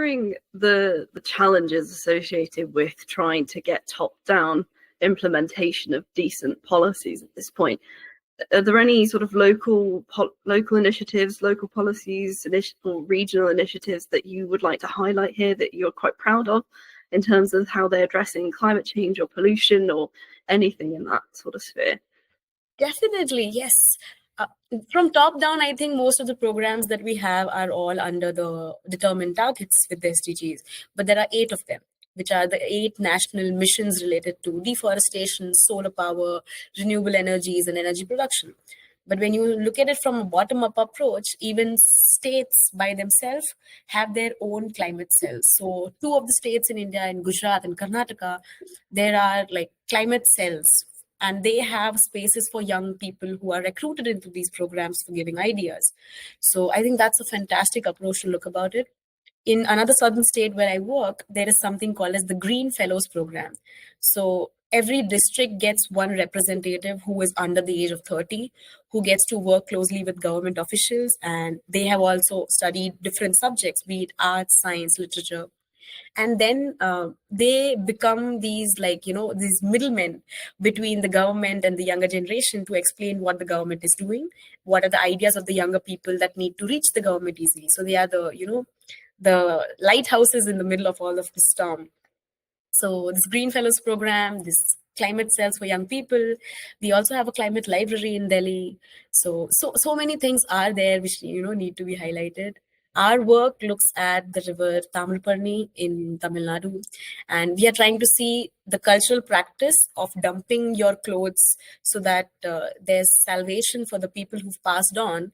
considering the challenges associated with trying to get top-down implementation of decent policies at this point, are there any sort of local initiatives, local policies, or regional initiatives that you would like to highlight here that you're quite proud of in terms of how they're addressing climate change or pollution or anything in that sort of sphere? Definitely, yes. From top down, I think most of the programs that we have are all under the determined targets with the SDGs, but there are 8 of them, which are the 8 national missions related to deforestation, solar power, renewable energies, and energy production. But when you look at it from a bottom-up approach, even states by themselves have their own climate cells. So 2 of the states in India, in Gujarat and Karnataka, there are like climate cells, and they have spaces for young people who are recruited into these programs for giving ideas. So I think that's a fantastic approach to look about it. In another southern state where I work, there is something called as the Green Fellows Program. So every district gets one representative who is under the age of 30, who gets to work closely with government officials. And they have also studied different subjects, be it arts, science, literature. And then they become these these middlemen between the government and the younger generation to explain what the government is doing, what are the ideas of the younger people that need to reach the government easily. So they are the lighthouses in the middle of all of the storm. So this Green Fellows program, this climate cells for young people, we also have a climate library in Delhi. So many things are there which need to be highlighted. Our work looks at the river Tamilparni in Tamil Nadu, and we are trying to see the cultural practice of dumping your clothes so that there's salvation for the people who've passed on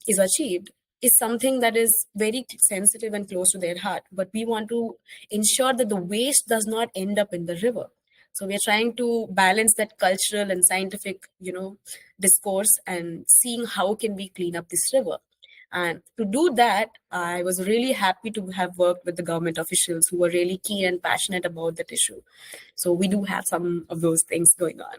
is achieved, is something that is very sensitive and close to their heart. But we want to ensure that the waste does not end up in the river. So we're trying to balance that cultural and scientific, discourse and seeing how can we clean up this river. And to do that, I was really happy to have worked with the government officials who were really keen and passionate about that issue. So we do have some of those things going on.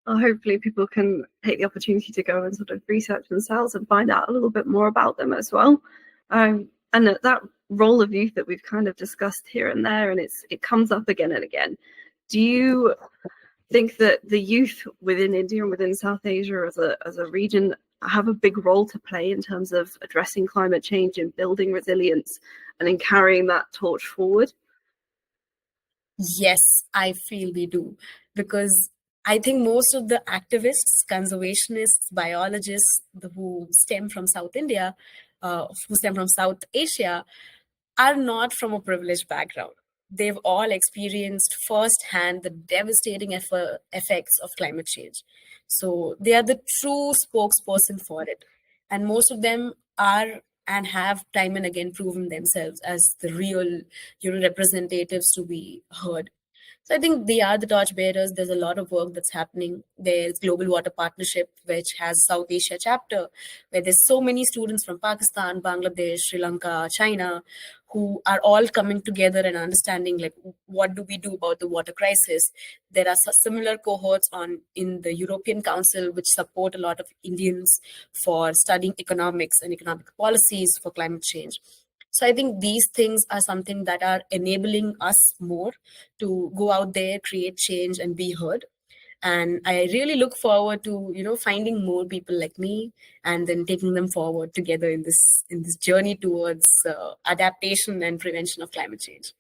Well, hopefully people can take the opportunity to go and sort of research themselves and find out a little bit more about them as well. And that role of youth that we've kind of discussed here and there, and it comes up again and again. Do you think that the youth within India and within South Asia as a region have a big role to play in terms of addressing climate change and building resilience and in carrying that torch forward? Yes, I feel we do, because I think most of the activists, conservationists, biologists who stem from South India, who stem from South Asia, are not from a privileged background. They've all experienced firsthand the devastating effects of climate change. So they are the true spokesperson for it. And most of them are and have time and again proven themselves as the real, representatives to be heard. So I think they are the torchbearers. There's a lot of work that's happening. There's Global Water Partnership, which has South Asia chapter, where there's so many students from Pakistan, Bangladesh, Sri Lanka, China, who are all coming together and understanding like what do we do about the water crisis. There are similar cohorts in the European Council, which support a lot of Indians for studying economics and economic policies for climate change. So I think these things are something that are enabling us more to go out there, create change, and be heard. And I really look forward to, finding more people like me and then taking them forward together in this journey towards adaptation and prevention of climate change.